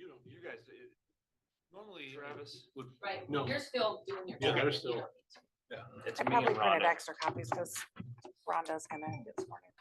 you don't, you guys, normally Travis. Right, No. you're still doing your. Yeah, job. they're still- Yeah, it's I me probably and printed Rhonda. extra copies because Rhonda's gonna get sworn in.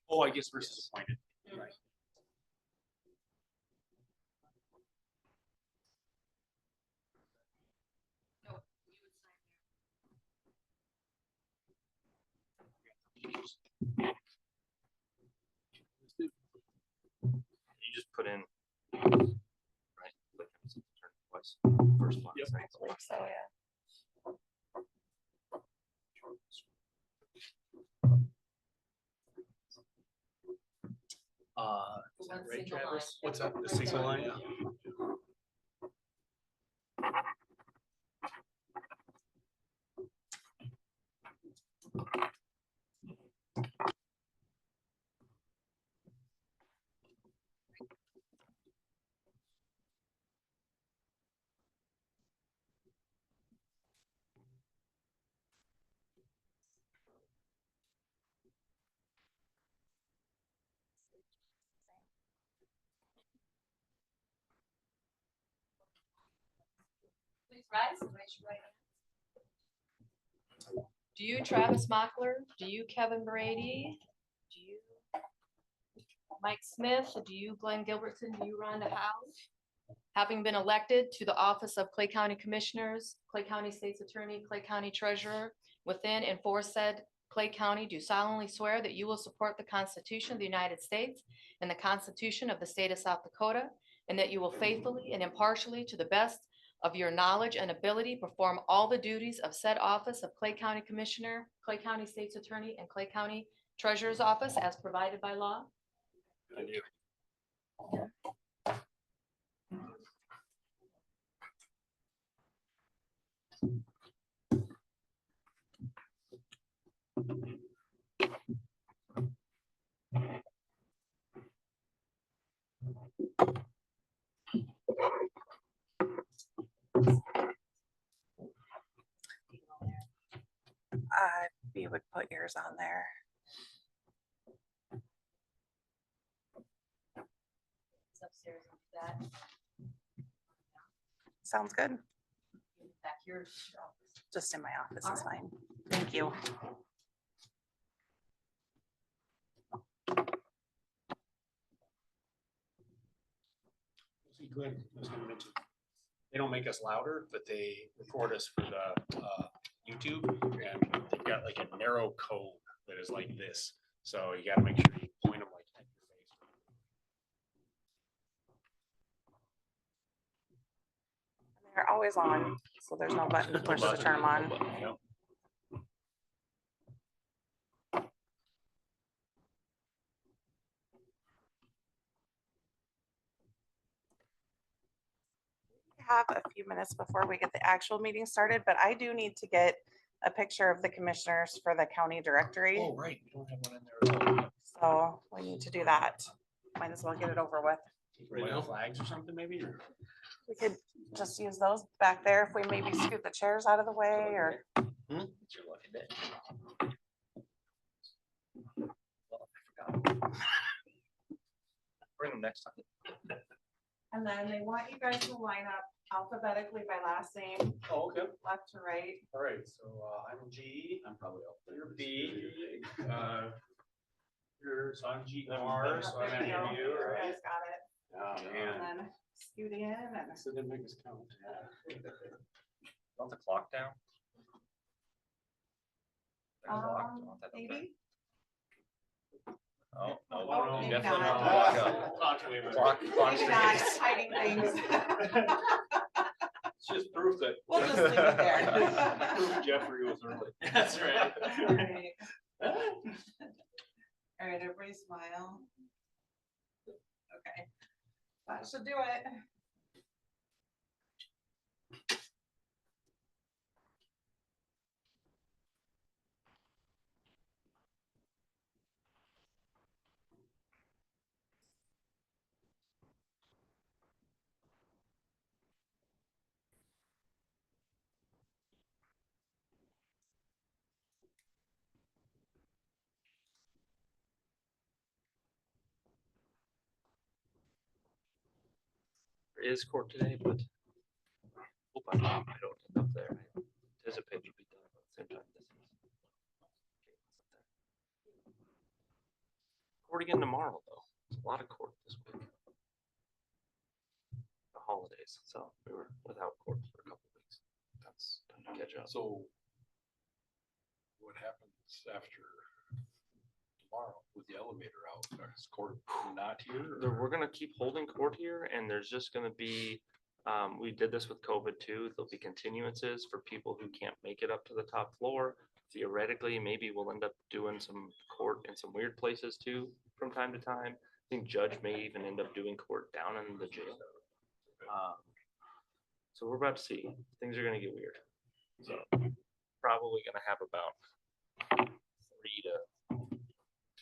Oh, I guess versus appointed. Right. You just put in. Right. Click and turn twice. First one. Yep. second I believe so, yeah. Is that One right, single Travis? line. What's that? The single line? Yeah. Please rise and raise your right hand. Do you, Travis Mockler? Do you, Kevin Brady? Do you, Mike Smith? Do you, Glenn Gilbertson? Do you, Rhonda Howe? Having been elected to the office of Clay County Commissioners, Clay County State's Attorney, Clay County Treasurer, within and for said Clay County, do solemnly swear that you will support the Constitution of the United States and the Constitution of the State of South Dakota, and that you will faithfully and impartially, to the best of your knowledge and ability, perform all the duties of said office of Clay County Commissioner, Clay County State's Attorney, and Clay County Treasurer's Office as provided by law. I do. You would put yours on there. It's upstairs on that. Sounds good. Back here. to your office. Just in my office All is right. fine. Thank you. See, Glenn, I was gonna mention, they don't make us louder, but they record us for the YouTube, and they've got like a narrow code that is like this. So you gotta make sure you point them like at your face. They're always on, so there's no button to push to turn them on. Yep. Have a few minutes before we get the actual meeting started, but I do need to get a picture of the commissioners for the county directory. Oh, right, we don't have one in there at all. So we need to do that. Might as well get it over with. Right now, flags or something maybe, or? We could just use those back there if we maybe scoot the chairs out of the way or. It's your lucky day. Well, I forgot. Bring them next time. And then they want you guys to line up alphabetically by last name, Oh, okay. left to right. All right, so I'm G. I'm probably up there. You're B. So I'm G R, so I'm There you go. after you, You right? guys got it. Oh, And man. then scoot in and. So didn't make us count. Want the clock down? There's a clock. Do you want that up there? Maybe. Oh, no, Oh, no, maybe definitely not. not. Clock up. Clock's way better. Clock's Maybe the not, case. it's hiding things. It's just proof that. We'll just leave it there. Proof Jeffrey was early. That's right. All right. All right, everybody smile. Okay, that should do it. There is court today, but hope I don't end up there. I anticipate it'll be done at the same time. Court again tomorrow, though. There's a lot of court this week. The holidays, so we were without court for a couple of weeks. That's time to catch up. So what happens after tomorrow with the elevator out? Is court not here? We're gonna keep holding court here, and there's just gonna be, we did this with COVID too. There'll be continuances for people who can't make it up to the top floor. Theoretically, maybe we'll end up doing some court in some weird places too from time to time. I think judge may even end up doing court down in the jail. So we're about to see. Things are gonna get weird. So probably gonna have about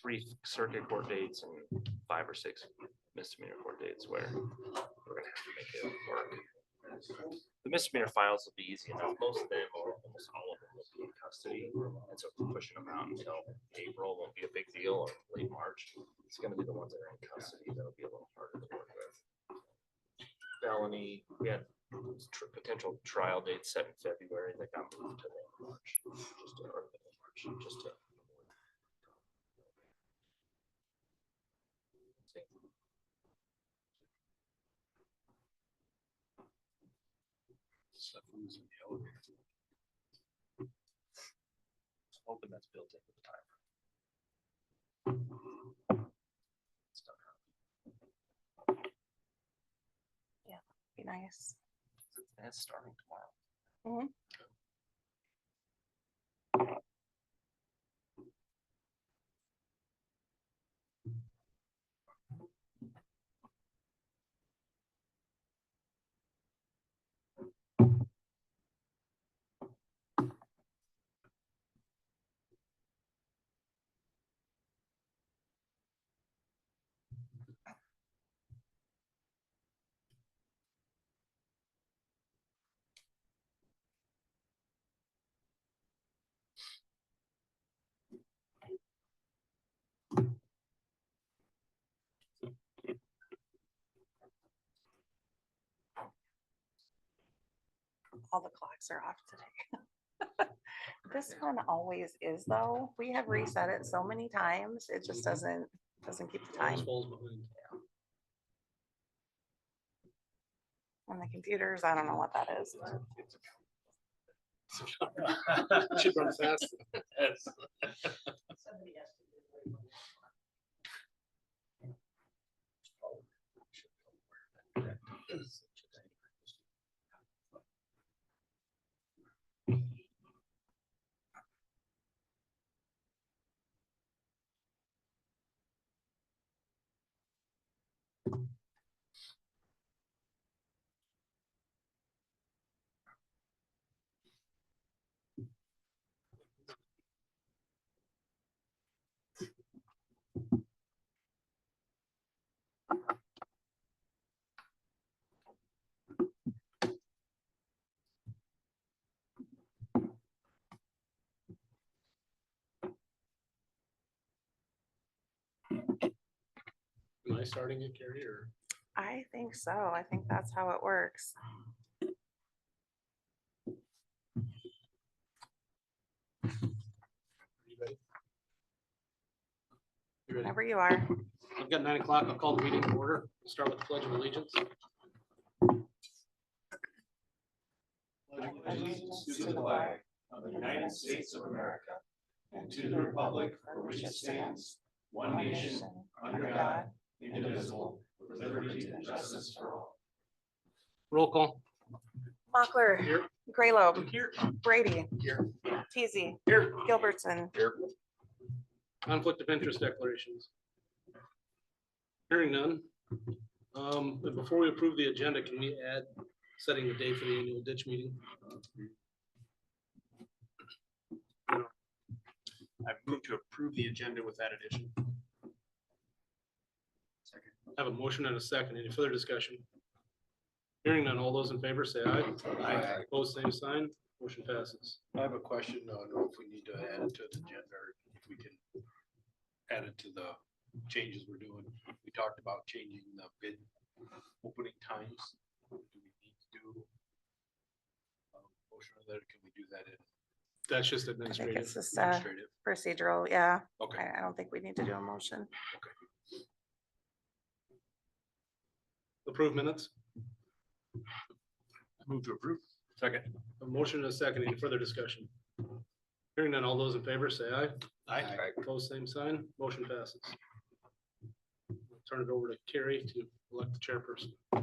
three circuit court dates and 5 or 6 misdemeanor court dates where we're gonna have to make it work. The misdemeanor files will be easy enough. Most of them, or almost all of them, will be in custody. And so if we're pushing them out until April won't be a big deal, or late March. It's gonna be the ones that are in custody that'll be a little harder to work with. Felony, we had potential trial dates set in February that got moved to March, just to Stuff moves in the elevator. hoping that's built into the timer. Be nice. That's starting tomorrow. All the clocks are off today. This one always is though. We have reset it so many times. It just doesn't keep the time. Always falls behind. And the computers, I don't know what that is. Should run fast. Am I starting it, Carrie, or? I think so. I think that's how it works. You ready? You ready? Whenever you are. I've got 9 o'clock. I'll call the meeting to order. We'll start with the Pledge of Allegiance. Allegiance to the flag of the United States of America and to the republic for which it stands, one nation, under God, indivisible, with liberty and justice for all. Roll call. Mochler, Here. Graylobe, Here. Brady, Here. Teasy, Here. Gilbertson. Conflict of interest declarations. Hearing none. But before we approve the agenda, can we add setting the date for the annual ditch meeting? I moved to approve the agenda with that addition. I have a motion and a second. Any further discussion? Hearing none. All those in favor say aye. Aye. Opposed, same sign. Motion passes. I have a question on if we need to add it to the agenda or if we can add it to the changes we're doing. We talked about changing the bid opening times whether can we do that in That's just I think administrative. it's just administrative? procedural, yeah. Okay. I don't think we need to do a motion. Approve minutes. Move to approve. Second. A motion and a second. Any further discussion? Hearing none, all those in favor say aye. Aye. Opposed, same sign. Motion passes. Turn it over to Carrie to elect the chairperson. All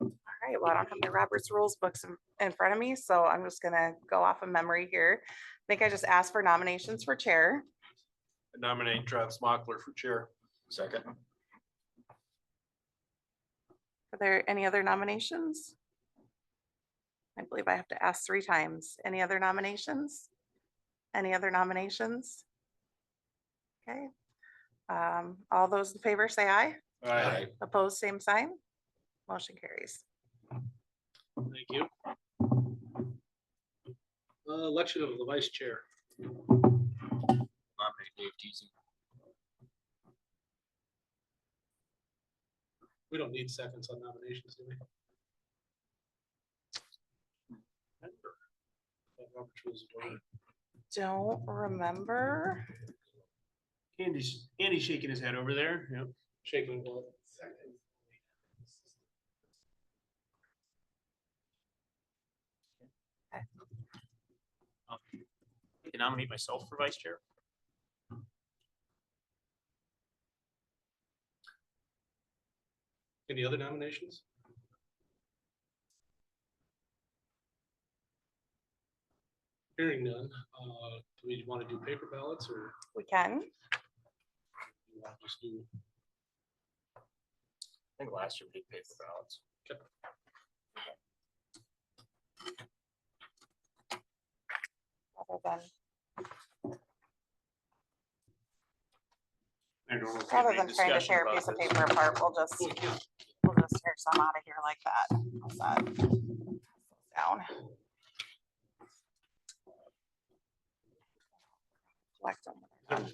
right, well, I don't have my Robert's Rules books in front of me, so I'm just gonna go off of memory here. I think I just asked for nominations for chair. Nominate Travis Mochler for chair. Second. Are there any other nominations? I believe I have to ask 3 times. Any other nominations? Any other nominations? Okay. All those in favor say aye. Aye. Opposed, same sign. Motion carries. Thank you. Election of the vice chair. Nominate Dave Teasy. We don't need seconds on nominations, do we? Robert's Rules of Order. Don't remember. Andy's shaking his head over there. Yep. Shaking blood. I can nominate myself for vice chair. Any other nominations? Hearing none, do we want to do paper ballots or We can. do you want to just do? I think last year we did paper ballots. Rather than trying to tear a piece of paper apart, we'll just tear some out of here like that. How's that? Down. Select them.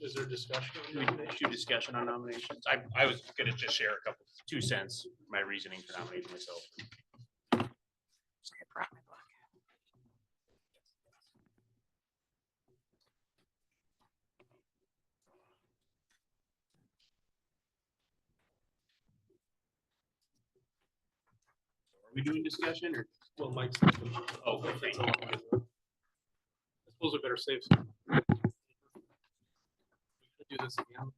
Is there discussion? on We nominations? do discussion on nominations. I was gonna just share a couple, 2 cents, my reasoning for nominating myself. I brought my book. Are we doing discussion or? Well, Mike's. Oh, okay, thank you. I suppose we better save some. Do this again.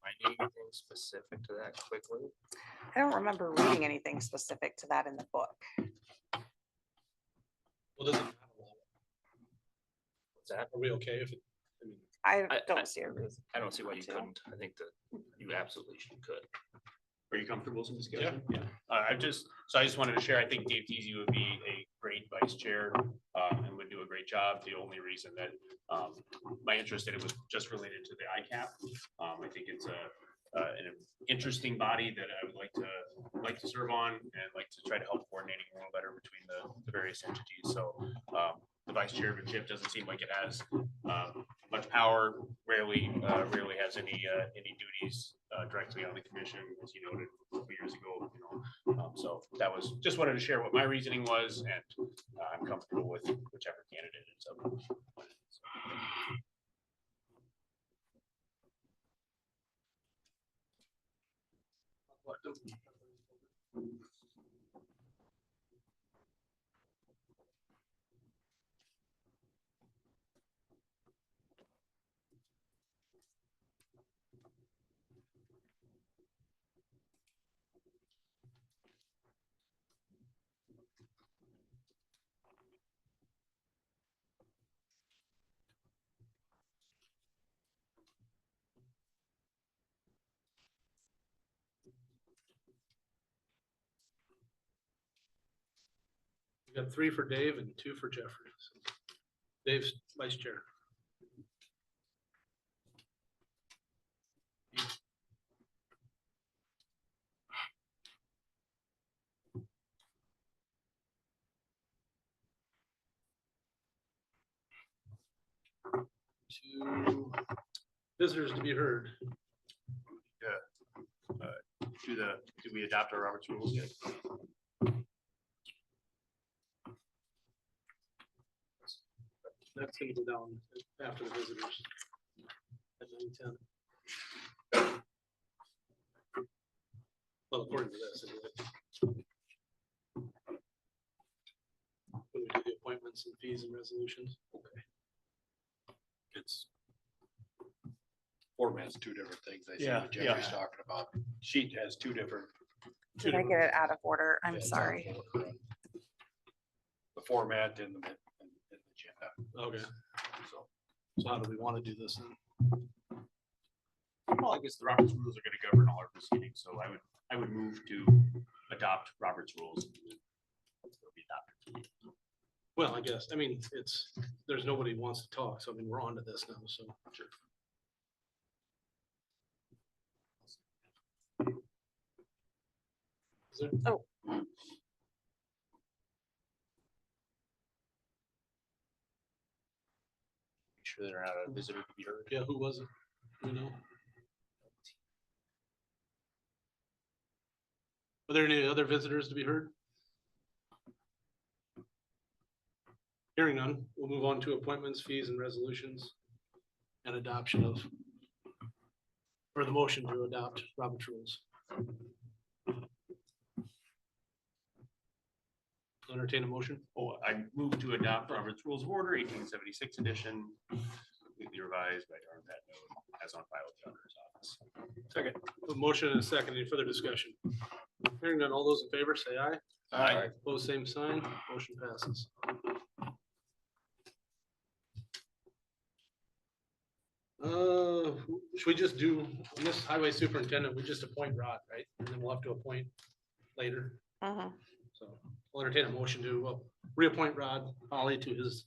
I need anything specific to that quickly? I don't remember reading anything specific to that in the book. Well, doesn't matter. What's that? Are we okay if it? I mean, I I- don't see a reason. I don't see why you to. couldn't. I think that you absolutely could. Are you comfortable with some discussion? Yeah. I just wanted to share, I think Dave Teasy would be a great vice chair, and would do a great job. The only reason that, my interest in it was just related to the ICAP. I think it's an interesting body that I would like to serve on and like to try to help coordinating a little better between the various entities. So, the vice chairmanship doesn't seem like it has, much power, rarely has any duties directly on the commission, as you noted a couple years ago, so that was, just wanted to share what my reasoning was, and I'm comfortable with whichever candidate ends up. We got 3 for Dave and 2 for Jeffrey. Dave's vice chair. To visitors to be heard. Do we adopt our Robert's rules yet? That's gonna go down after the visitors. At 9:10. Well, according to this. Anyway. When we do the appointments and fees and resolutions. Okay. It's format's two different things. I see Yeah, what Jeffrey's yeah. talking about. Sheet has two different. Did I get it out of order? yeah, I'm it's sorry. out of order. The format and the agenda. Okay, So so how do we want to do this then? Well, I guess the Robert's rules are gonna govern all our proceedings, so I would move to adopt Robert's rules. It'll be adopted. Well, I guess, I mean, there's nobody who wants to talk, so I mean, we're on to this now, so. Sure. Is there- Oh. Make sure they're not a visitor to be heard. Yeah, who was it? Do you know? Are there any other visitors to be heard? Hearing none, we'll move on to appointments, fees, and resolutions. And adoption of, or the motion to adopt Robert's rules. Entertain a motion. Oh, I move to adopt Robert's Rules of Order, 1876 edition, completely revised by Darren Pat Note, as on file with the auditor's office. Second. A motion and a second. Any further discussion? Hearing none, all those in favor say aye. Aye. Opposed, same sign. Motion passes. Should we just do, on this highway superintendent, we just appoint Rod, right? And then we'll have to appoint later. Mhm. So I'll entertain a motion to reappoint Rod Holly to his,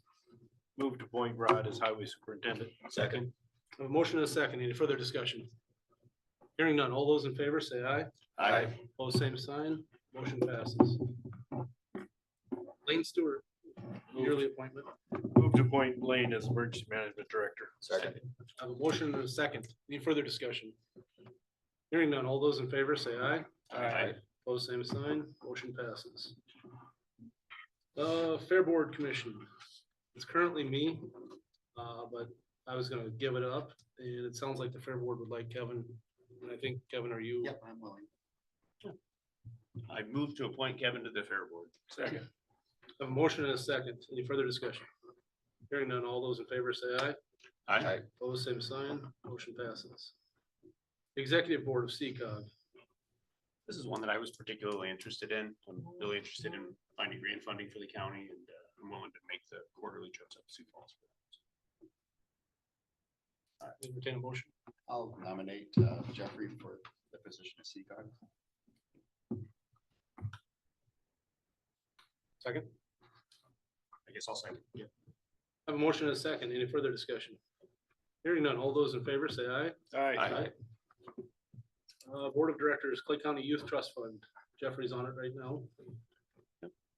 move to appoint Rod as highway superintendent. Second. a motion and a second. Any further discussion? Hearing none, all those in favor say aye. Aye. Opposed, same sign. Motion passes. Lane Stewart, yearly appointment. Move to appoint Lane as emergency management director. Second. I have a motion and a second. Any further discussion? Hearing none, all those in favor say aye. Aye. Opposed, same sign. Motion passes. Fair Board Commission. It's currently me, but I was gonna give it up, and it sounds like the Fair Board would like Kevin. And I think, Kevin, are you? Yep, I'm willing. I move to appoint Kevin to the Fair Board. Second. I have a motion and a second. Any further discussion? Hearing none, all those in favor say aye. Aye. Opposed, same sign. Motion passes. Executive Board of CCOG. This is one that I was particularly interested in. I'm really interested in finding grant funding for the county, and I'm willing to make the quarterly trips up to Sioux Falls. Entertain a motion. I'll nominate Jeffrey for the position of CCOG. Second. I guess I'll second. Yeah. I have a motion and a second. Any further discussion? Hearing none, all those in favor say aye. Aye. Board of Directors, Clay County Youth Trust Fund. Jeffrey's on it right now.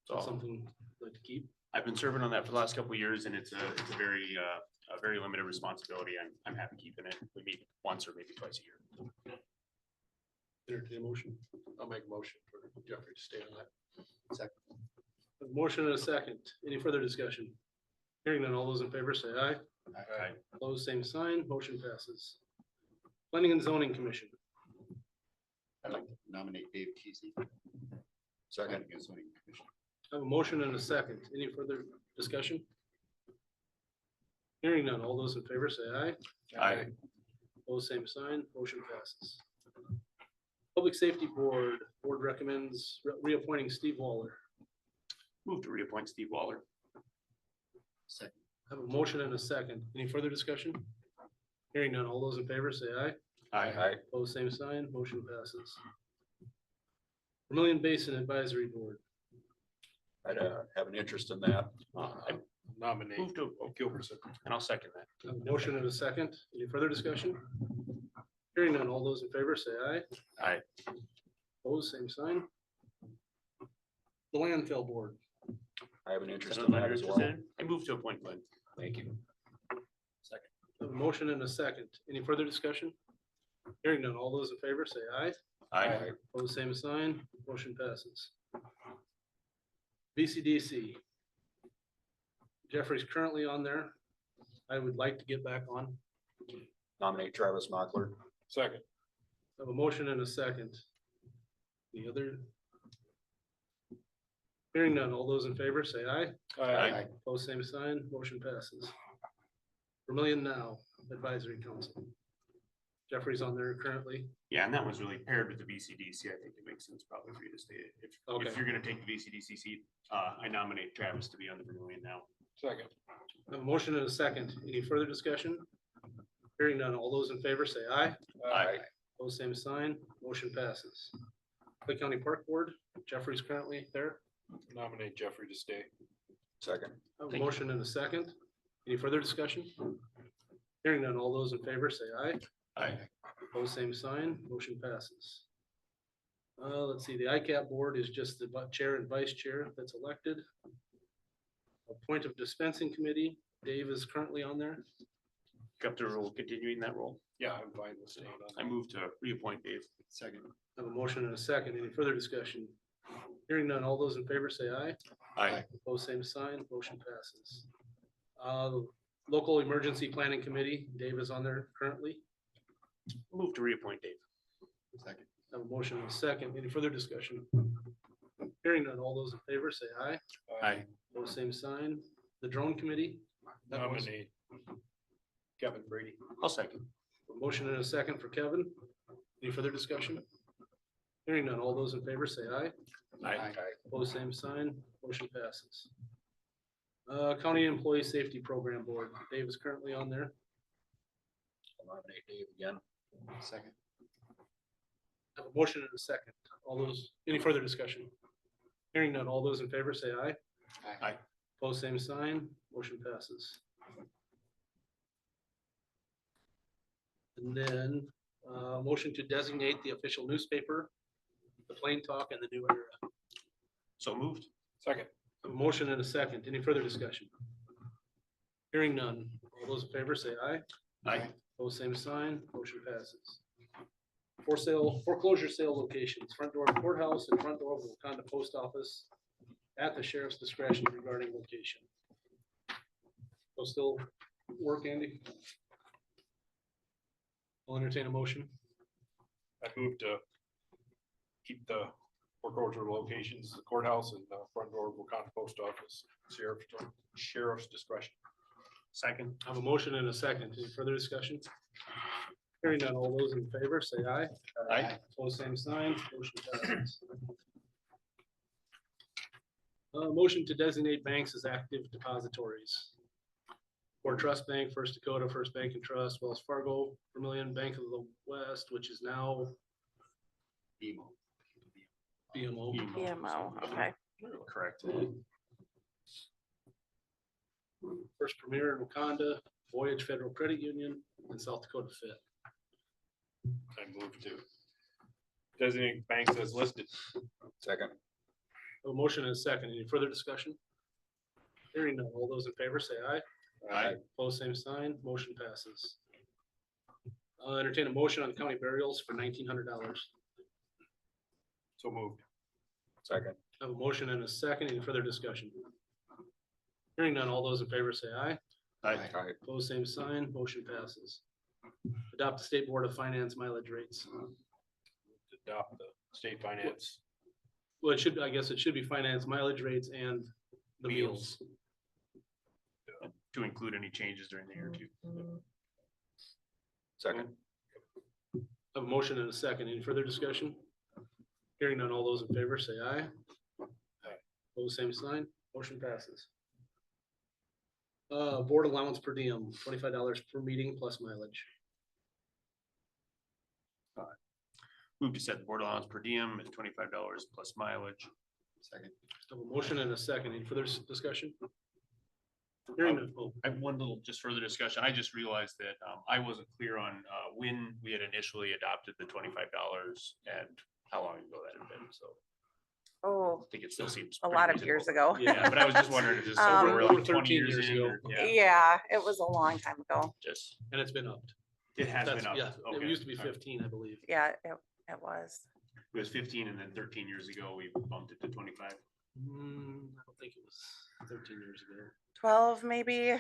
So Something you'd like to keep. I've been serving on that for the last couple of years, and it's a very limited responsibility. I'm happy keeping it. We meet once or maybe twice a year. Entertain a motion. I'll make a motion for Jeffrey to stay on that. Second. A motion and a second. Any further discussion? Hearing none, all those in favor say aye. Aye. Opposed, same sign. Motion passes. Planning and Zoning Commission. I'd like to nominate Dave Kesey. Second. Zoning Commission. I have a motion and a second. Any further discussion? Hearing none, all those in favor say aye. Aye. Opposed, same sign. Motion passes. Public Safety Board, board recommends reappointing Steve Waller. Move to reappoint Steve Waller. Second. I have a motion and a second. Any further discussion? Hearing none, all those in favor say aye. Aye. Opposed, same sign. Motion passes. Vermillion Basin Advisory Board. I'd have an interest in that. Nominate Move to, Gilbertson. and I'll second that. A motion and a second. Any further discussion? Hearing none. All those in favor say aye. Aye. Opposed, same sign. The landfill board. I have an interest in Another that as interest well. in? I move to appoint Glenn. Thank you. A motion and a second. Any further discussion? Hearing none. All those in favor say aye. Aye. Opposed, same sign. Motion passes. VCDC. Jeffrey's currently on there. I would like to get back on. Nominate Travis Mochler. Second. I have a motion and a second. The other? Hearing none. All those in favor say aye. Aye. Opposed, same sign. Motion passes. Vermillion Now Advisory Council. Jeffrey's on there currently. Yeah, and that one's really paired with the VCDC. I think it makes sense probably for you to stay. Okay. If you're gonna take the VCDC seat, I nominate Travis to be on the Vermillion now. Second. I have a motion and a second. Any further discussion? Hearing none. All those in favor say aye. Aye. Opposed, same sign. Motion passes. Clay County Park Board, Jeffrey's currently there. Nominate Jeffrey to stay. Second. I have a Thank you. motion and a second. Any further discussion? Hearing none. All those in favor say aye. Aye. Opposed, same sign. Motion passes. Let's see, the ICAP board is just the chair and vice chair that's elected. Appoint of dispensing committee, Dave is currently on there. Comfortable continuing that role? Yeah, I'm fine with staying I on. move to reappoint Dave. Second. I have a motion and a second. Any further discussion? Hearing none. All those in favor say aye. Aye. Opposed, same sign. Motion passes. The Local Emergency Planning Committee, Dave is on there currently. Move to reappoint Dave. Second. I have a motion and a second. Any further discussion? Hearing none. All those in favor say aye. Aye. Opposed, same sign. The Drone Committee. that was Nominate Kevin Brady. I'll second. a motion and a second for Kevin. Any further discussion? Hearing none. All those in favor say aye. Aye. Opposed, same sign. Motion passes. County Employee Safety Program Board. Dave is currently on there. I'll nominate Dave again. Second. I have a motion and a second. All those, any further discussion? Hearing none. All those in favor say aye. Aye. Opposed, same sign. Motion passes. And then, motion to designate the official newspaper, the Plain Talk and the New Era. So moved. Second. A motion and a second. Any further discussion? Hearing none. All those in favor say aye. Aye. Opposed, same sign. Motion passes. For sale, foreclosure sale locations, front door of the courthouse and front door of the Wakanda Post Office at the sheriff's discretion regarding location. Will still work, Andy? I'll entertain a motion. I move to keep the foreclosure locations, the courthouse and the front door of Wakanda Post Office, sheriff's discretion. Second. I have a motion and a second. Any further discussion? Hearing none, all those in favor say aye. Aye. Opposed, same sign. Motion passes. Motion to designate banks as active depositories. For Trust Bank, First Dakota, First Bank and Trust, Wells Fargo, Vermillion Bank of the West, which is now BMO. BMO, okay. Correct. First Premier in Wakanda, Voyage Federal Credit Union, and South Dakota Fit. I move to designate banks as listed. Second. A motion and a second. Any further discussion? Hearing none. All those in favor say aye. Aye. Opposed, same sign. Motion passes. Entertain a motion on county burials for $1,900. So moved. Second. I have a motion and a second. Any further discussion? Hearing none. All those in favor say aye. Aye. Aye. Opposed, same sign. Motion passes. Adopt the State Board of Finance mileage rates. Adopt the state finance. Well, it should, I guess it should be finance mileage rates and the meals. To include any changes during the year too. Second. I have a motion and a second. Any further discussion? Hearing none. All those in favor say aye. Aye. Opposed, same sign. Motion passes. Board allowance per diem, $25 per meeting plus mileage. Move to set the board allowance per diem at $25 plus mileage. Second. I have a motion and a second. Any further discussion? Hearing none. Oh, I have one little, just further discussion. I just realized that I wasn't clear on when we had initially adopted the $25 and how long ago that had been, so Oh, I think it still seems. a pretty lot of reasonable. years ago. Yeah, but I was just wondering, is this Um, over, we're over like 20 13 years years in? ago. or- Yeah, Yeah, it was a long time ago. just, and it's been upped. it has That's, been up. yeah, it Okay, used to be all right. 15, I believe. Yeah, it was. It was 15 and then 13 years ago, we bumped it to 25. I don't think it was 13 years ago, 12, maybe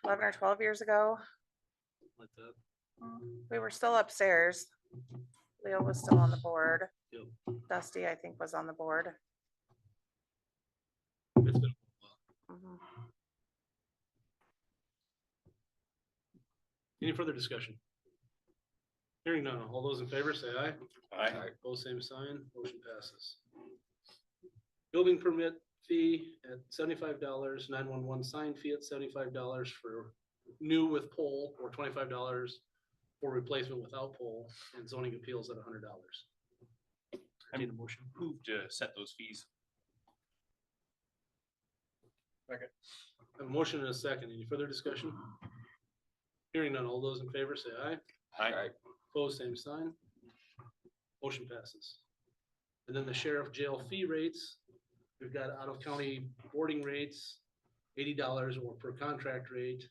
11 or 12 years ago. like that. We were still upstairs. Leo was still on the board. Yep. Dusty, I think, was on the board. It's been a while. Mhm. Any further discussion? Hearing none, all those in favor say aye. Aye. Both same sign, motion passes. Building permit fee at $75, 911 sign fee at $75 for new with pole, or $25 for replacement without pole, and zoning appeals at $100. I need a motion. Move to set those fees. I have a motion and a second. Any further discussion? Hearing none, all those in favor say aye. Aye. Opposed, same sign. Motion passes. And then the sheriff jail fee rates, we've got out of county boarding rates, $80 or per contract rate.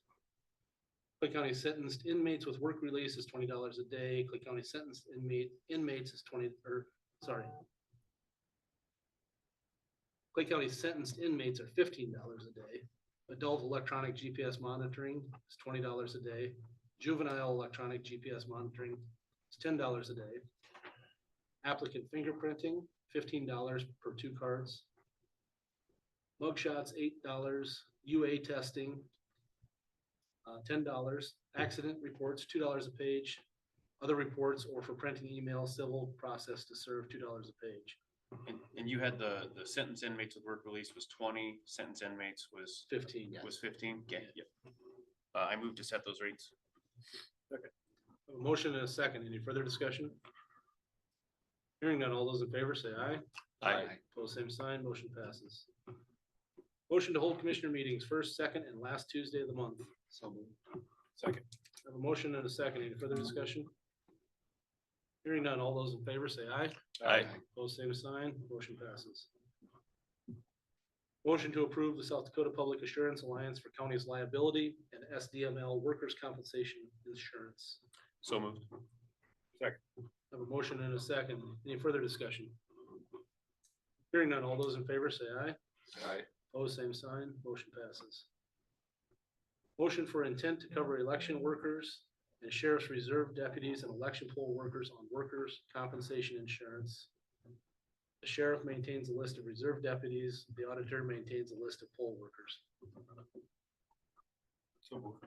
Clay County sentenced inmates with work release is $20 a day. Clay County sentenced inmates is Clay County sentenced inmates are $15 a day. Adult electronic GPS monitoring is $20 a day. Juvenile electronic GPS monitoring is $10 a day. Applicant fingerprinting, $15 per 2 cards. Mugshots, $8. UA testing, $10. Accident reports, $2 a page. Other reports or for printing email, civil process to serve, $2 a page. And you had the sentence inmates with work release was 20, sentence inmates was 15. was 15. Okay, yep. I moved to set those rates. A motion and a second. Any further discussion? Hearing none, all those in favor say aye. Aye. Pose same sign, motion passes. Motion to hold commissioner meetings first, second, and last Tuesday of the month. So moved. Second. I have a motion and a second. Any further discussion? Hearing none, all those in favor say aye. Aye. Pose same sign, motion passes. Motion to approve the South Dakota Public Assurance Alliance for County's liability and SDML workers' compensation insurance. So moved. I have a motion and a second. Any further discussion? Hearing none, all those in favor say aye. Aye. Pose same sign, motion passes. Motion for intent to cover election workers and sheriff's reserve deputies and election poll workers on workers' compensation insurance. The sheriff maintains a list of reserve deputies. The auditor maintains a list of poll workers. So moved.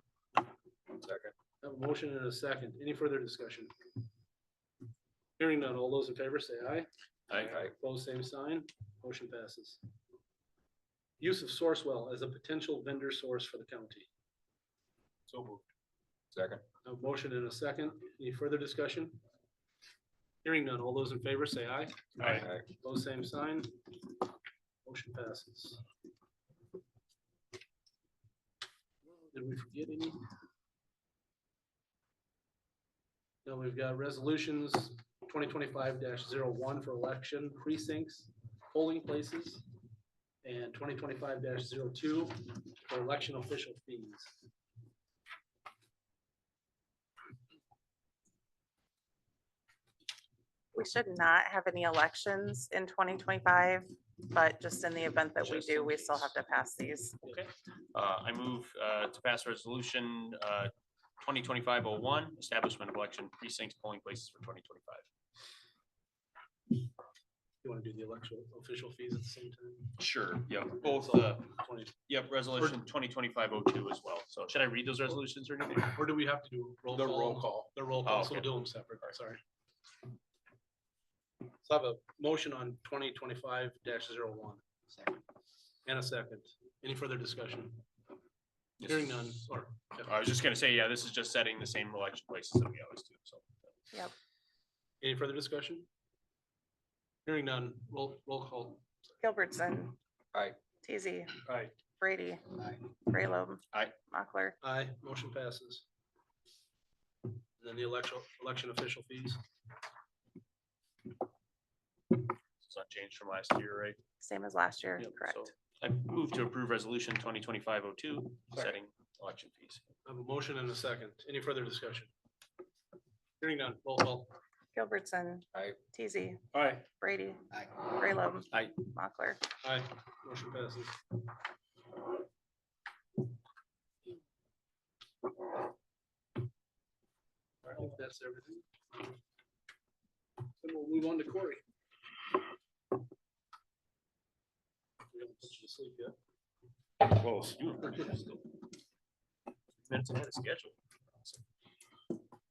Second. I have a motion and a second. Any further discussion? Hearing none, all those in favor say aye. Aye. Pose same sign, motion passes. Use of Sourcewell as a potential vendor source for the county. So moved. Second. A motion and a second. Any further discussion? Hearing none. All those in favor say aye. Aye. Pose same sign. Motion passes. Did we forget any? No, we've got resolutions 2025-01 for election precincts, polling places, and 2025-02 for election official fees. We should not have any elections in 2025, but just in the event that we Just do, in we still case. have to pass these. Okay. I move to pass resolution 2025-01, establishment of election precincts polling places for 2025. You want to do the election official fees at the same time? Sure, yep, both, 20 yep, resolution 2025-02 as well. So should I read those resolutions or anything? Or do we have to do roll The call? roll call. The roll Oh, call, so we'll okay. do them separate, sorry. So I have a motion on 2025-01. And a second. Any further discussion? Hearing none, or, I was just gonna say, yeah, this is just setting the same election places that we always do, so. any further discussion? Hearing none, roll call. Gilbertson. Aye. Teasy. Aye. Brady. Graylobe. Aye. Mochler. Aye, motion passes. And then the election official fees. It's not changed from last year, right? Same as last year, Yep, correct? so I move to approve resolution 2025-02, setting election fees. I have a motion and a second. Any further discussion? Hearing none, roll call. Gilbertson. Aye. Teasy. Aye. Brady. Aye. Graylobe. Aye. Mochler. Aye, motion passes. I think that's everything. Then we'll move on to Corey. We haven't put you to sleep yet. Close. Minutes ahead of schedule.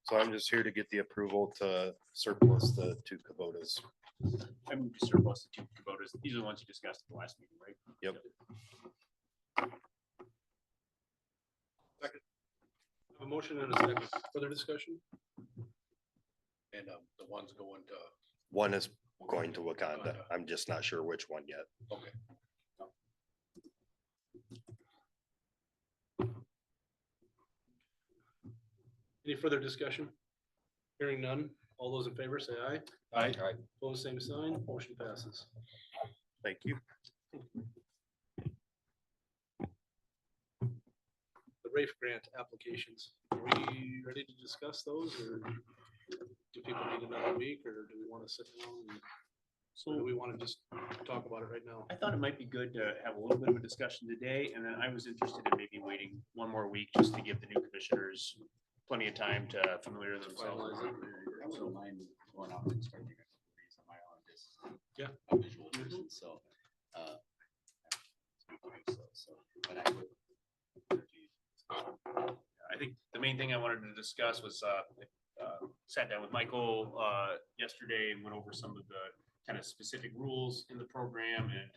So I'm just here to get the approval to surplus the two Kubotas. I moved to surplus the two Kubotas. These are the ones you discussed at the last meeting, right? Yep. I have a motion and a second. Further discussion? And the ones going to, One is going to Wakanda. I'm just not sure which one yet. okay. Any further discussion? Hearing none. All those in favor say aye. Aye. Opposed, same sign. Motion passes. Thank you. The RAFE grant applications. Are we ready to discuss those, or do people need another week, or do we want to sit down? So do we want to just talk about it right now? I thought it might be good to have a little bit of a discussion today, and then I was interested in maybe waiting one more week just to give the new commissioners plenty of time to familiarize themselves. I wouldn't mind going out and starting a freeze on my own, just. Yeah. A visual person, so, but I would. I think the main thing I wanted to discuss was, sat down with Michael, yesterday and went over some of the kind of specific rules in the program. And,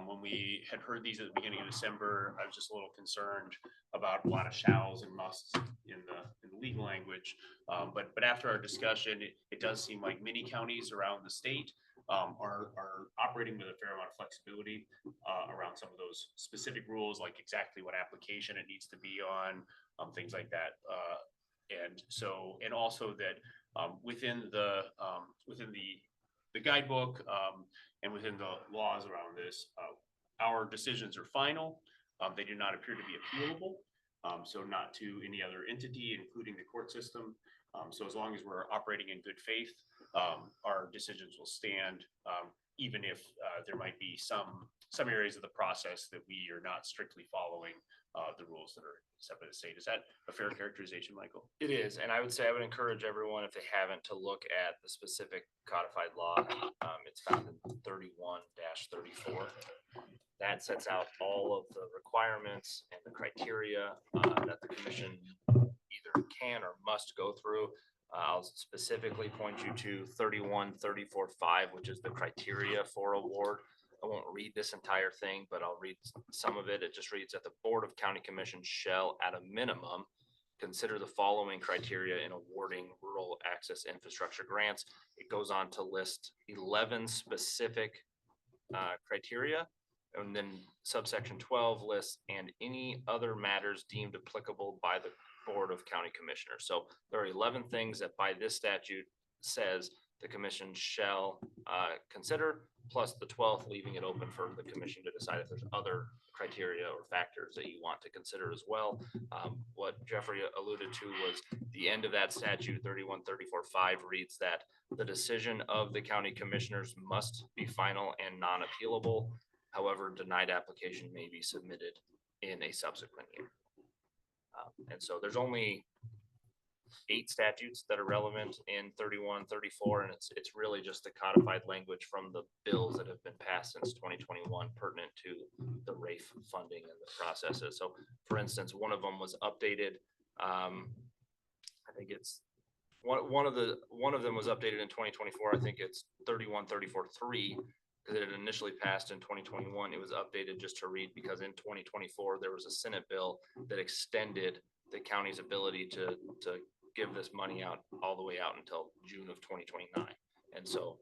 when we had heard these at the beginning of December, I was just a little concerned about a lot of shalls and musts in the legal language. But after our discussion, it does seem like many counties around the state, are operating with a fair amount of flexibility, around some of those specific rules, like exactly what application it needs to be on, things like that. And so, and also that, within the guidebook, and within the laws around this, our decisions are final. They do not appear to be appealable. So not to any other entity, including the court system. So as long as we're operating in good faith, our decisions will stand, even if there might be some areas of the process that we are not strictly following the rules that are set by the state. Is that a fair characterization, Michael? It is, and I would say I would encourage everyone, if they haven't, to look at the specific codified law. It's found in 31-34. That sets out all of the requirements and the criteria that the commission either can or must go through. I'll specifically point you to 31-34-5, which is the criteria for award. I won't read this entire thing, but I'll read some of it. It just reads that the Board of County Commissions shall, at a minimum, consider the following criteria in awarding rural access infrastructure grants. It goes on to list 11 specific criteria. And then subsection 12 lists and any other matters deemed applicable by the Board of County Commissioners. So there are 11 things that by this statute says the commission shall consider, plus the 12th, leaving it open for the commission to decide if there's other criteria or factors that you want to consider as well. What Jeffrey alluded to was the end of that statute, 31-34-5, reads that the decision of the county commissioners must be final and non-appealable. However, denied application may be submitted in a subsequent year. And so there's only 8 statutes that are relevant in 31-34, and it's really just the codified language from the bills that have been passed since 2021 pertinent to the RAFE funding and the processes. So for instance, one of them was updated. I think it's one of them was updated in 2024. I think it's 31-34-3. Because it had initially passed in 2021, it was updated just to read because in 2024, there was a Senate bill that extended the county's ability to give this money out all the way out until June of 2029. And so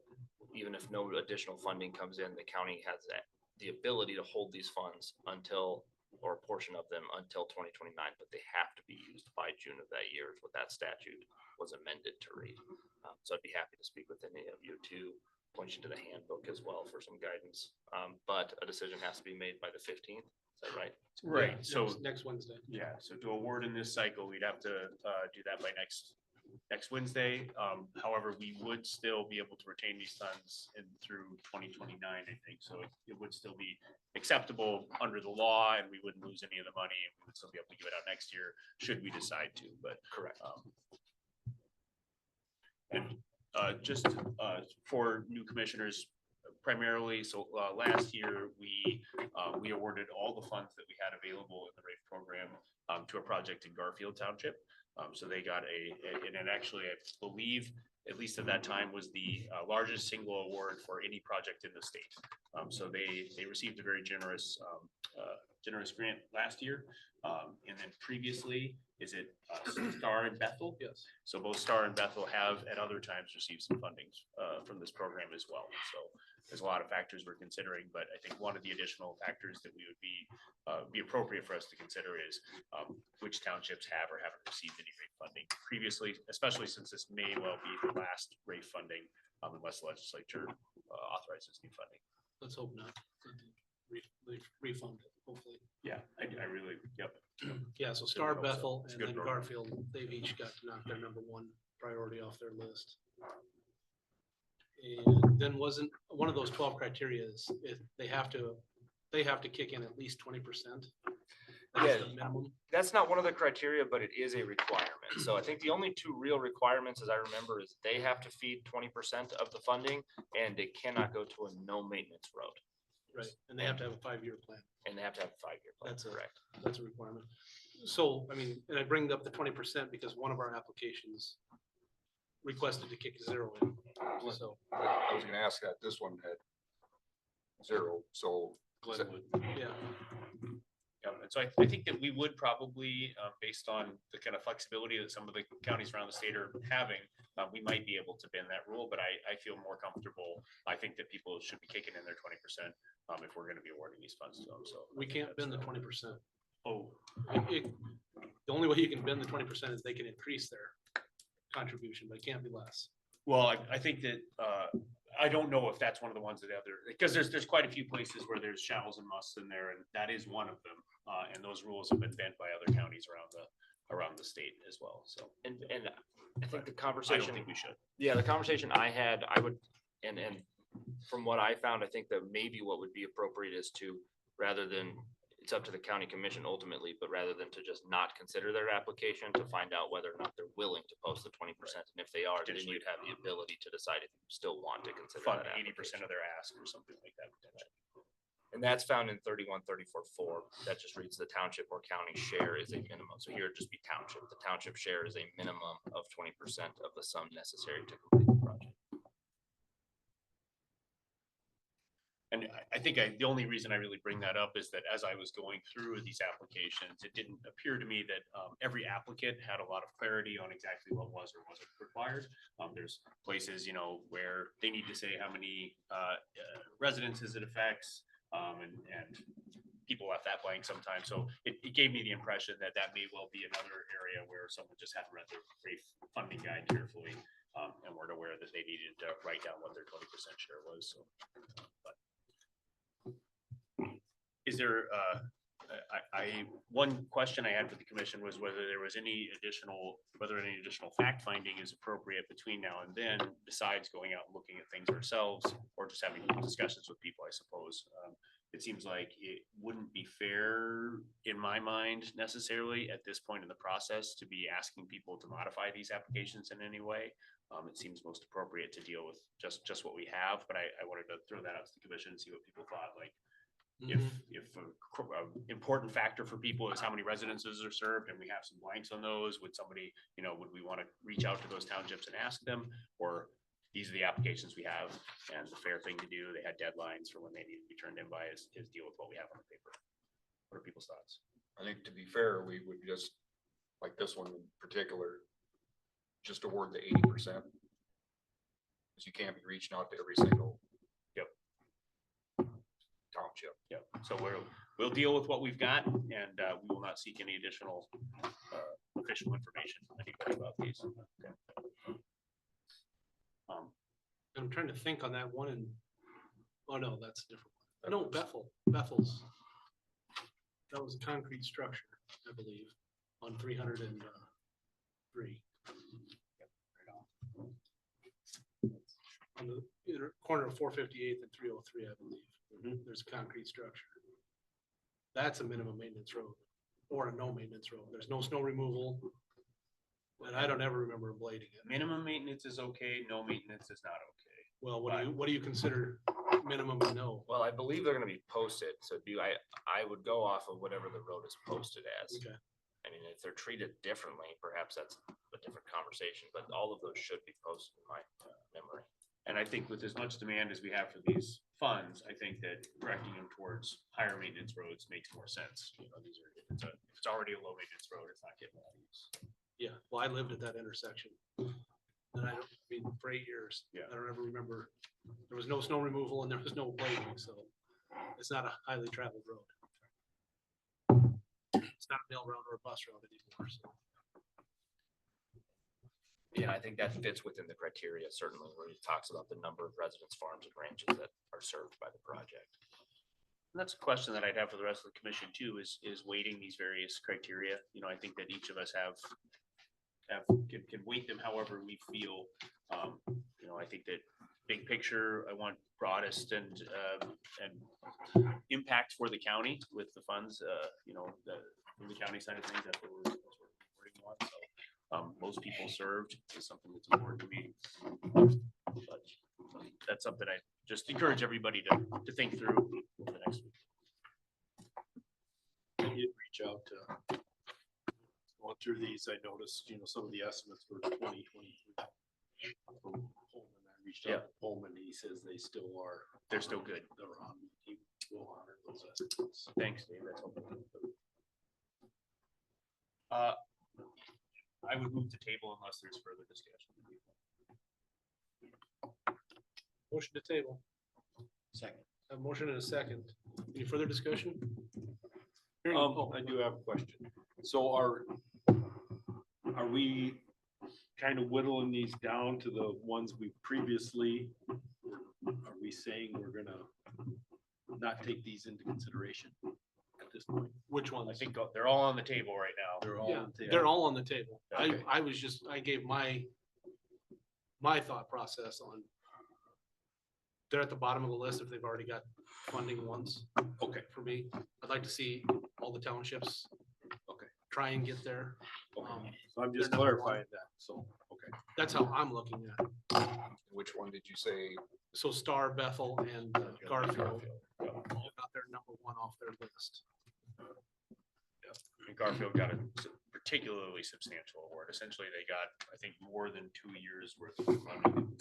even if no additional funding comes in, the county has the ability to hold these funds until or a portion of them until 2029, but they have to be used by June of that year, is what that statute was amended to read. So I'd be happy to speak with any of you to point you to the handbook as well for some guidance. But a decision has to be made by the 15th. Is that right? Right, Yeah, so, next Wednesday. yeah, so to award in this cycle, we'd have to do that by next Wednesday. However, we would still be able to retain these funds in through 2029, I think. So it would still be acceptable under the law, and we wouldn't lose any of the money, and we would still be able to give it out next year, should we decide to, but. Correct. And just for new commissioners primarily, so last year, we awarded all the funds that we had available in the RAFE program to a project in Garfield Township. So they got and actually, I believe, at least at that time, was the largest single award for any project in the state. So they received a very generous grant last year. And then previously, is it Star and Bethel? Yes. So both Star and Bethel have at other times received some funding from this program as well. So there's a lot of factors we're considering, but I think one of the additional factors that we would be appropriate for us to consider is which townships have or haven't received any RAFE funding previously, especially since this may well be the last RAFE funding unless the legislature authorizes new funding. Let's hope not. Refund it, hopefully. Yeah, I really, yep. Yeah, so Star, hope so. Bethel, It's a and good then program. Garfield, they've each got to knock their number one priority off their list. And then wasn't, one of those 12 criteria is if they have to kick in at least 20%. That's the minimum. That's not one of the criteria, but it is a requirement. So I think the only two real requirements, as I remember, is they have to feed 20% of the funding, and it cannot go to a no maintenance road. Right, and they have to have a 5-year plan. And they have to have a 5-year plan. That's Correct. That's a requirement. So, I mean, and I bring up the 20% because one of our applications requested to kick 0 in. So, I was gonna ask that, this one had 0, so. Glenwood. yeah, Yeah, and so I think that we would probably, based on the kind of flexibility that some of the counties around the state are having, we might be able to bend that rule, but I feel more comfortable. I think that people should be kicking in their 20% if we're gonna be awarding these funds to them, so. we can't bend the 20%. Oh, The only way you can bend the 20% is they can increase their contribution, but it can't be less. well, I think that, I don't know if that's one of the ones that other, because there's quite a few places where there's shalls and musts in there, and that is one of them. And those rules have been bent by other counties around the state as well, so. And I think the I don't conversation. think we should. Yeah, the conversation I had, I would, and from what I found, I think that maybe what would be appropriate is to, rather than, it's up to the county commission ultimately, but rather than to just not consider their application, to find out whether or not they're willing to post the 20%. And if they are, then Potentially. you'd have the ability to decide if you still want to consider Fund that 80% application. of their ask or something like that potentially. And that's found in 3134-4. That just reads the township or county share is a minimum. So here it'd just be township. The township share is a minimum of 20% of the sum necessary to complete the project. And I think the only reason I really bring that up is that as I was going through these applications, it didn't appear to me that every applicant had a lot of clarity on exactly what was or wasn't required. There's places, where they need to say how many residences it affects, and people left that blank sometimes. So it gave me the impression that may well be another area where someone just hadn't read the RAFE funding guide carefully, and weren't aware that they needed to write down what their 20% share was. So, but is there, one question I had for the commission was whether there was any additional fact finding is appropriate between now and then, besides going out and looking at things ourselves, or just having discussions with people, I suppose. It seems like it wouldn't be fair, in my mind, necessarily at this point in the process, to be asking people to modify these applications in any way. It seems most appropriate to deal with just what we have, but I wanted to throw that out to the commission and see what people thought. Like, if a important factor for people is how many residences are served, and we have some blanks on those, would somebody, would we want to reach out to those townships and ask them, or these are the applications we have, and the fair thing to do, they had deadlines for when they need to be turned in by, is deal with what we have on the paper. What are people's thoughts? I think to be fair, we would just, like this one in particular, just award the 80%. Because you can't be reaching out to every single Yep. township. Yep. Yeah, so we'll deal with what we've got and we will not seek any additional official information from anybody about these. Okay. I'm trying to think on that one and, oh no, that's a different one. No, Bethel's. That was a concrete structure, I believe, on 303. On the corner of 458th and 303, I believe. There's a concrete structure. That's a minimum maintenance road or a no maintenance road. There's no snow removal. And I don't ever remember blading it. Minimum maintenance is okay, no maintenance is not okay. Well, what do you consider minimum and no? Well, I believe they're gonna be posted, so I would go off of whatever the road is posted as. Okay. I mean, if they're treated differently, perhaps that's a different conversation, but all of those should be posted in my memory. And I think with as much demand as we have for these funds, I think that directing them towards higher maintenance roads makes more sense. You know, these are, if it's already a low maintenance road, it's not getting a lot of use. Yeah, well, I lived at that intersection. And I mean, for 8 years. Yeah. I don't ever remember, there was no snow removal and there was no blading, so it's not a highly traveled road. It's not a mail route or a bus route anymore, so. Yeah, I think that fits within the criteria, certainly, where it talks about the number of residents, farms, and ranches that are served by the project. And that's a question that I'd have for the rest of the commission too, is weighting these various criteria. You know, I think that each of us can weight them however we feel. You know, I think that big picture, I want broadest and impact for the county with the funds, you know, from the county side of things, that's what we're working on. So, most people served is something that's important to me. But that's something I just encourage everybody to think through over the next week. I did reach out to, going through these, I noticed, you know, some of the estimates for 2023. From Pullman, I reached out to Pullman, he says they still are. They're still good. They're on, he will honor those estimates. Thanks, Dave. That's helpful. I would move to table unless there's further discussion. Motion to table. Second. A motion and a second. Any further discussion? I do have a question. So are we kind of whittling these down to the ones we previously, are we saying we're gonna not take these into consideration at this point? Which ones? I think they're all on the table right now. They're all. Yeah, on the they're table. all on the table. Okay. I gave my thought process on. They're at the bottom of the list if they've already got funding ones. Okay. For me, I'd like to see all the townships. Okay. Try and get there. So I'm just they're number clarifying that, so, okay. That's how I'm looking at it. Which one did you say? So Star, Bethel and Garfield all got their number one off their list. And Garfield got a particularly substantial award. Essentially, they got, I think, more than 2 years worth of funding in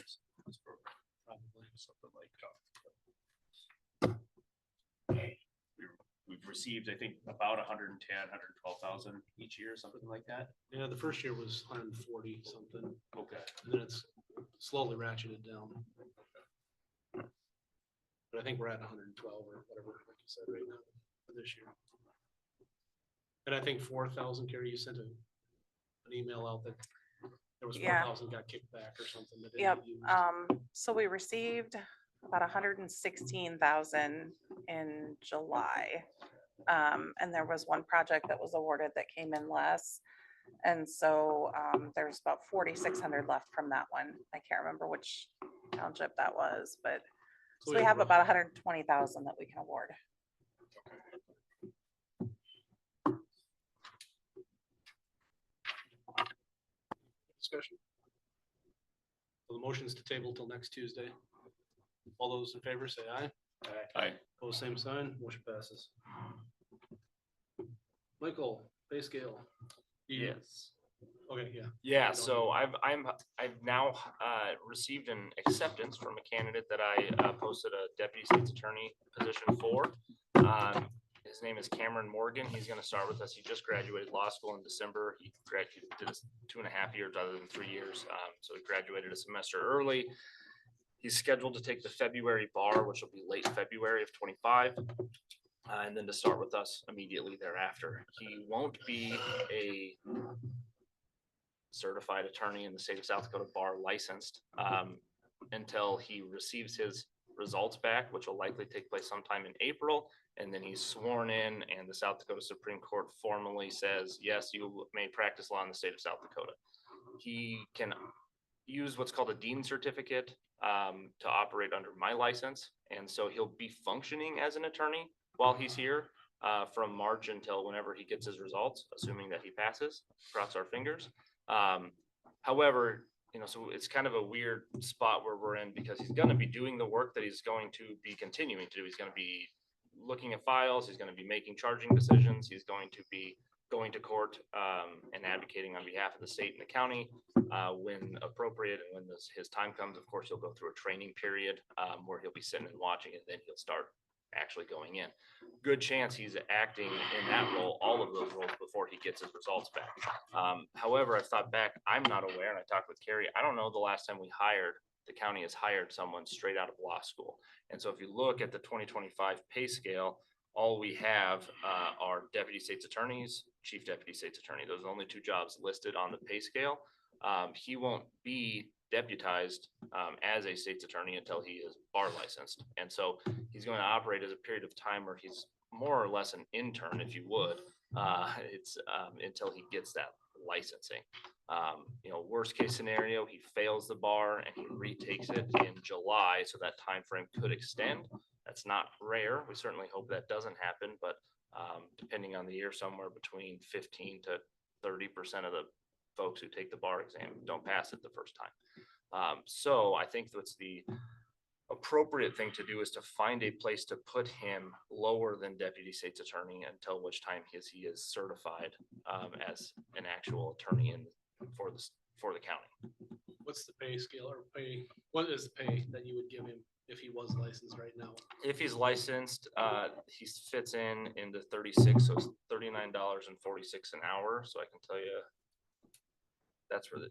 this program. Probably something like we've received, I think, about 110, 112,000 each year, something like that. Yeah, the first year was 140 something, Okay. and then it's slowly ratcheted down. But I think we're at 112 or whatever, like you said, right now for this year. And I think 4,000, Carrie, you sent an email out that there was Yeah. 4,000 got kicked back or something. That they Yep, didn't use. so we received about 116,000 in July. And there was one project that was awarded that came in less. And so, there's about 4,600 left from that one. I can't remember which township that was, but so we have about 120,000 that we can award. Discussion. So the motion's to table till next Tuesday. All those in favor say aye. Aye. Pose same sign, motion passes. Michael, pay scale. Yes. Okay, yeah. Yeah, so I've now received an acceptance from a candidate that I posted a deputy state's attorney position for. His name is Cameron Morgan. He's gonna start with us. He just graduated law school in December. He did this 2.5 years rather than 3 years. So he graduated a semester early. He's scheduled to take the February bar, which will be late February of 25. And then to start with us immediately thereafter. He won't be a certified attorney in the state of South Dakota bar licensed until he receives his results back, which will likely take place sometime in April. And then he's sworn in and the South Dakota Supreme Court formally says, yes, you may practice law in the state of South Dakota. He can use what's called a dean certificate to operate under my license. And so he'll be functioning as an attorney while he's here from March until whenever he gets his results, assuming that he passes, cross our fingers. However, so it's kind of a weird spot where we're in because he's going to be doing the work that he's going to be continuing to do. He's going to be looking at files. He's going to be making charging decisions. He's going to be going to court and advocating on behalf of the state and the county when appropriate. And when his time comes, of course, he'll go through a training period where he'll be sitting and watching, and then he'll start actually going in. Good chance he's acting in that role, all of those roles, before he gets his results back. However, I thought back, I'm not aware, and I talked with Carrie, I don't know the last time the county has hired someone straight out of law school. And so if you look at the 2025 pay scale, all we have are deputy state's attorneys, chief deputy state's attorney. Those are the only two jobs listed on the pay scale. He won't be deputized as a state's attorney until he is bar licensed. And so he's going to operate as a period of time where he's more or less an intern, if you would. It's until he gets that licensing. Worst case scenario, he fails the bar and he retakes it in July, so that time frame could extend. That's not rare. We certainly hope that doesn't happen, but depending on the year, somewhere between 15 to 30% of the folks who take the bar exam don't pass it the first time. So I think that's the appropriate thing to do, is to find a place to put him lower than deputy state's attorney until which time he is certified as an actual attorney for the county. What's the pay scale or what is the pay that you would give him if he was licensed right now? If he's licensed, he fits in the 36, so it's $39.46 an hour. So I can tell you that's where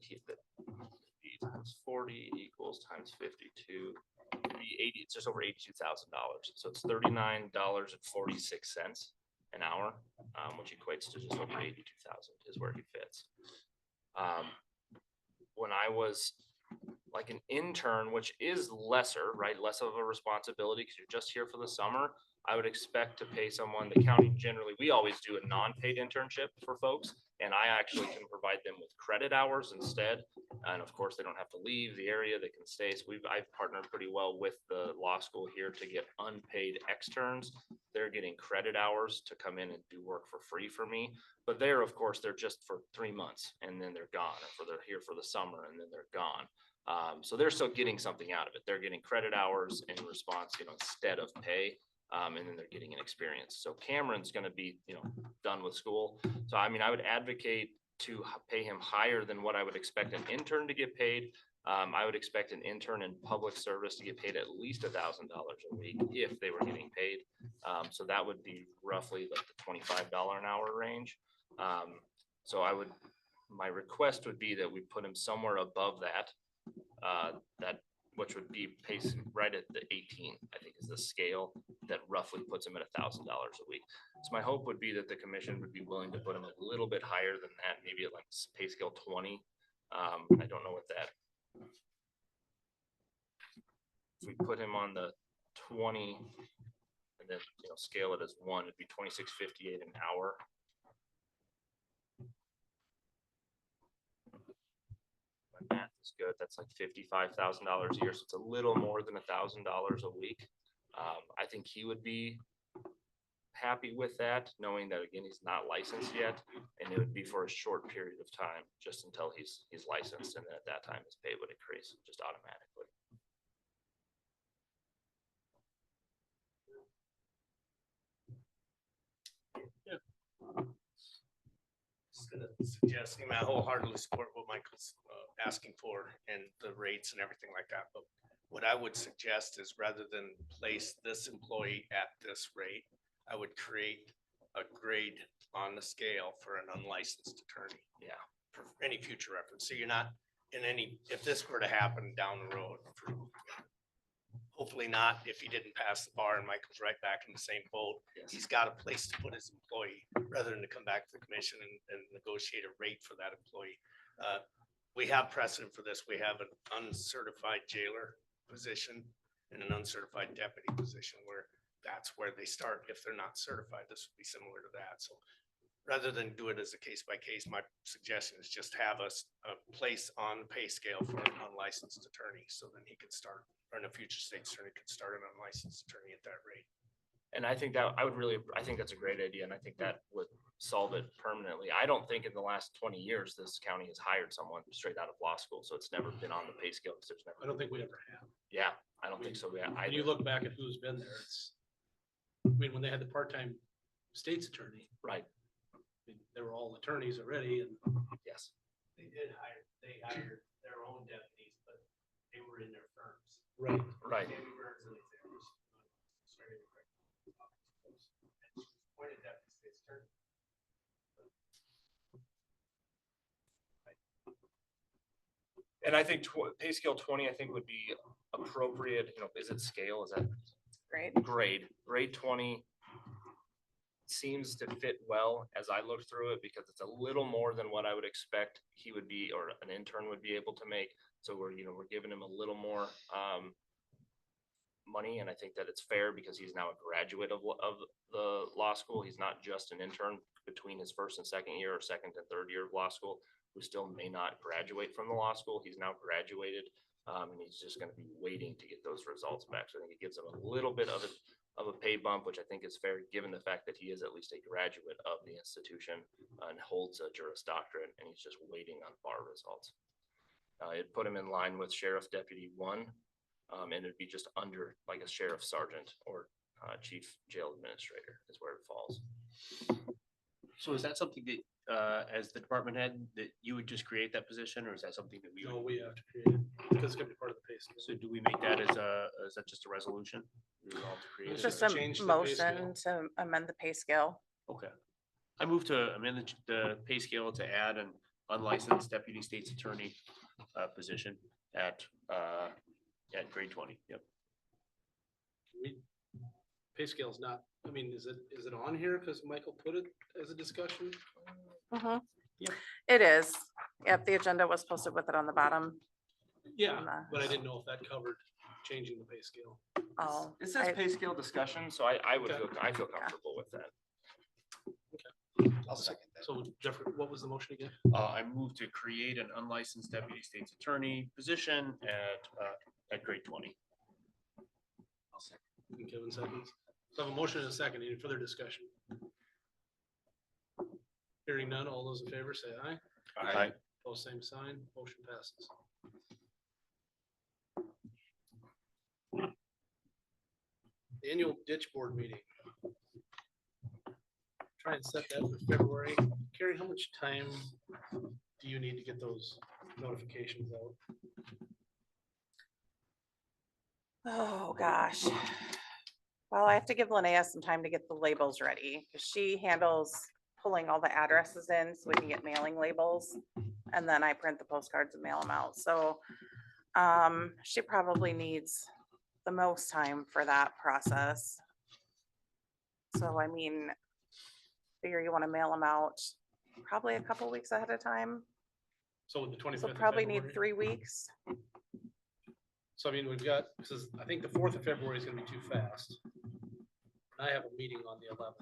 times 40 equals times 52. It's just over $82,000. So it's $39.46 an hour, which equates to just over 82,000 is where he fits. When I was like an intern, which is lesser, right? Less of a responsibility because you're just here for the summer. I would expect to pay someone, the county generally, we always do a non-paid internship for folks. And I actually can provide them with credit hours instead. And of course, they don't have to leave the area, they can stay. So I've partnered pretty well with the law school here to get unpaid externs. They're getting credit hours to come in and do work for free for me. But of course, they're just for 3 months and then they're gone, or they're here for the summer and then they're gone. So they're still getting something out of it. They're getting credit hours in response, instead of pay. And then they're getting an experience. So Cameron's going to be, done with school. So, I would advocate to pay him higher than what I would expect an intern to get paid. I would expect an intern in public service to get paid at least $1,000 a week if they were getting paid. So that would be roughly like the $25 an hour range. So my request would be that we put him somewhere above that, which would be pacing right at the 18, I think is the scale that roughly puts him at $1,000 a week. So my hope would be that the commission would be willing to put him a little bit higher than that, maybe at like pay scale 20. I don't know what that. If we put him on the 20 and then scale it as 1, it'd be $26.58 an hour. My math is good. That's like $55,000 a year. So it's a little more than $1,000 a week. I think he would be happy with that, knowing that again he's not licensed yet, and it would be for a short period of time, just until he's licensed, and then at that time his pay would increase just automatically. Just gonna suggest, I wholeheartedly support what Michael's asking for and the rates and everything like that. But what I would suggest is, rather than place this employee at this rate, I would create a grade on the scale for an unlicensed attorney. Yeah, for any future reference. So you're not in any, if this were to happen down the road, hopefully not, if he didn't pass the bar and Michael's right back in the same boat. He's got a place to put his employee rather than to come back to the commission and negotiate a rate for that employee. We have precedent for this. We have an uncertified jailer position and an uncertified deputy position where that's where they start. If they're not certified, this would be similar to that. So rather than do it as a case by case, my suggestion is just have us a place on the pay scale for an unlicensed attorney. So then he could start, or in a future state attorney could start an unlicensed attorney at that rate. And I think that I think that's a great idea, and I think that would solve it permanently. I don't think in the last 20 years, this county has hired someone straight out of law school, so it's never been on the pay scale, because there's I never, don't think we ever have. yeah, I don't think so, yeah. When you look back at who's been there, I mean, when they had the part-time state's attorney, Right, I mean, they were all attorneys already and yes, They hired their own deputies, but they were in their firms. right. right. And I think pay scale 20, I think would be appropriate, is it scale, is that Great. grade 20 seems to fit well as I looked through it, because it's a little more than what I would expect he would be, or an intern would be able to make. So we're giving him a little more money, and I think that it's fair because he's now a graduate of the law school. He's not just an intern between his first and second year, or second and third year of law school, who still may not graduate from the law school. He's now graduated, and he's just going to be waiting to get those results back. So I think it gives him a little bit of a pay bump, which I think is fair, given the fact that he is at least a graduate of the institution and holds a Juris Doctorate, and he's just waiting on bar results. It put him in line with Sheriff Deputy 1, and it'd be just under like a Sheriff Sergeant or Chief Jail Administrator is where it falls. So is that something that, as the department head, that you would just create that position, or is that something that we No, would? we have to create it because it's gonna be part of the pay scale. So do we make that as is that just a resolution? We would all have to create It's it? just Just a change the pay scale. motion to amend the pay scale. Okay. I move to amend the pay scale to add an unlicensed deputy state's attorney position at grade 20. Yep. Pay scale's not, I mean, is it on here? Cause Michael put it as a discussion? Mhm. Yep. It is. Yep, the agenda was posted with it on the bottom. Yeah, on the- but I didn't know if that covered changing the pay scale. Oh, It says I- pay scale discussion, so I feel comfortable with that. I'll second that. So Jeffrey, what was the motion again? I move to create an unlicensed deputy state's attorney position at grade 20. I'll second. And Kevin seconds. So I have a motion and a second. Any further discussion? Hearing none, all those in favor say aye. Aye. Post same sign, motion passes. Annual ditch board meeting. Try and set that for February. Carrie, how much time do you need to get those notifications out? Oh, gosh. Well, I have to give Linnea some time to get the labels ready, because she handles pulling all the addresses in so we can get mailing labels. And then I print the postcards and mail them out. So she probably needs the most time for that process. So I mean, figure you want to mail them out probably a couple weeks ahead of time. So the 25th. So of probably need February? 3 weeks. So I mean, we've got, because I think the 4th of February is gonna be too fast. I have a meeting on the 11th.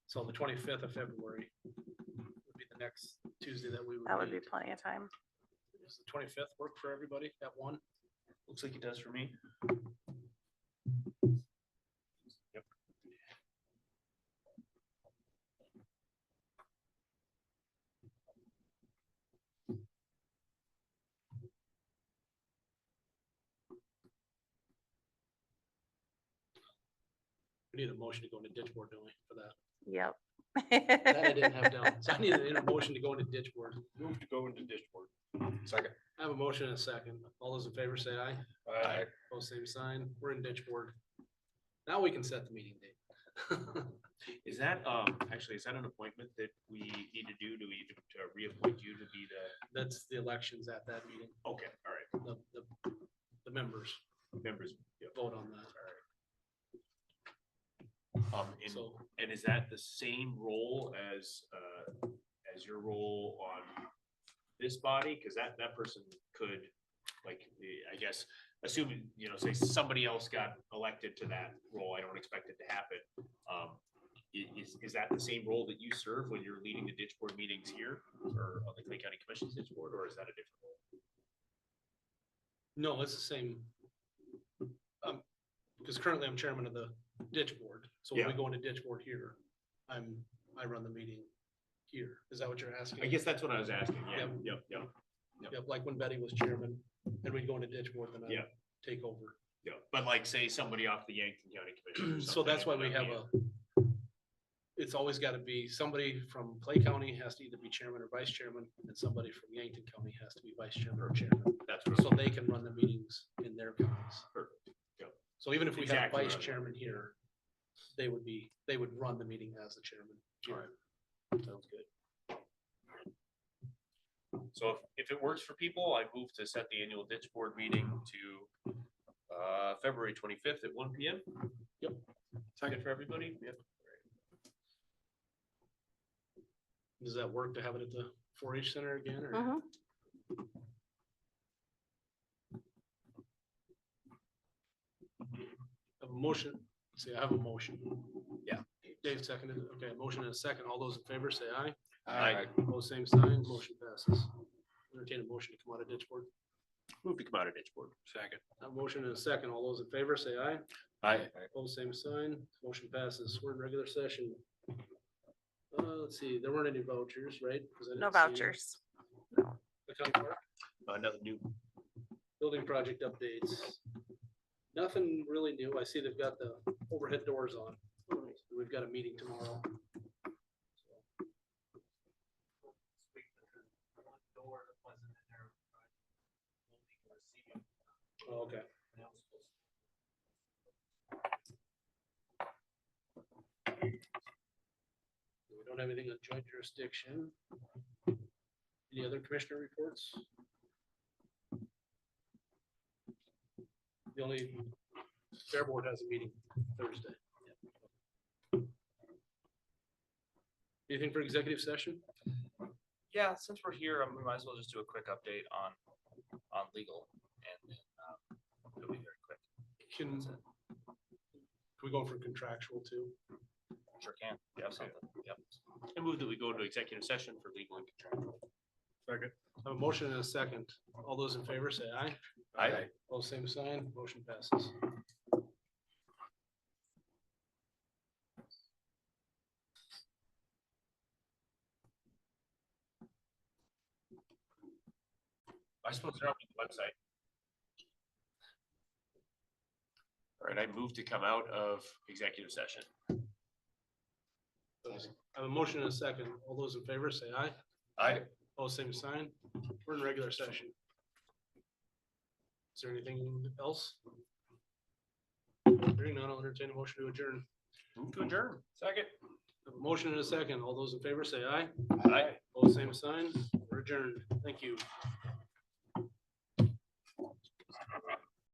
So the 25th of February would be the next Tuesday that we would. That would be meet. plenty of time. Does the 25th work for everybody at 1? Looks like it does for me. We need a motion to go into ditch board, don't we, for that? Yep. That I didn't have down. So I need a motion to go into ditch board. Move to go into ditch board. Second. I have a motion and a second. All those in favor say aye. Aye. Both same sign. We're in ditch board. Now we can set the meeting date. Is that, actually, is that an appointment that we need to do? Do we need to reappoint you to be the? That's the elections at that meeting. Okay, all right. The the members members. vote on that. And, So- and is that the same role as your role on this body? Cause that person could, like, I guess, assuming, say somebody else got elected to that role, I don't expect it to happen. Is that the same role that you serve when you're leading the ditch board meetings here or on the Clay County Commission's ditch board, or is that a different role? No, it's the same. Because currently I'm chairman of the ditch board, so when we Yeah. go into ditch board here, I run the meeting here. Is that what you're asking? I guess that's what I was asking. Yeah, Yep. yep. Yep, like when Betty was chairman, and we'd go into ditch board, then Yeah. I'd take over. Yeah, but like say somebody off the Yankton County Commission. or So that's why something, we have it's always gotta be, somebody from Clay County has to either be chairman or vice chairman, and somebody from Yankton County has to be vice chairman or chairman. That's what. So they can run the meetings in their counties. Perfect. Yep. So even if we had a Exactly vice right. chairman here, they would run the meeting as the chairman. here. Sounds good. So if it works for people, I move to set the annual ditch board meeting to February 25th at 1 PM. Yep. Second for everybody? Yep. Does that work to have it at the 4-H center again, or? Mhm. I have a motion, see, I have a motion. Yeah. Dave seconded, it. Okay, a motion and a second, all those in favor say aye. Aye. Opposed, same sign, motion passes. Entertain a motion to come out of ditch board. Move to come out of ditch board. Second. A motion and a second, all those in favor say aye. Aye. Opposed, same sign, motion passes, we're in regular session. Let's see, there weren't any vouchers, right? 'Cause I No didn't see any. vouchers. The county clerk? Another new. Building project updates. Nothing really new. I see they've got the overhead doors on. We've got a meeting tomorrow. Oh, okay. We don't have anything on joint jurisdiction. Any other commissioner reports? The only, Fair Board has a meeting Thursday. Anything for executive session? Yeah, since we're here, we might as well just do a quick update on legal and it'll be very quick. Can we go for contractual too? Sure can. You have something? Yep. I move that we go into executive session for legal and contractual. Second. I have a motion and a second. All those in favor say aye. Aye. All same sign, motion passes. I suppose they're on the website. All right, I move to come out of executive session. I have a motion and a second. All those in favor say aye. Aye. All same sign. We're in regular session. Is there anything else? Hearing none, I'll entertain a motion to adjourn. Move to adjourn. Second. I have a motion and a second. All those in favor say aye. Aye. All same sign. We're adjourned. Thank you.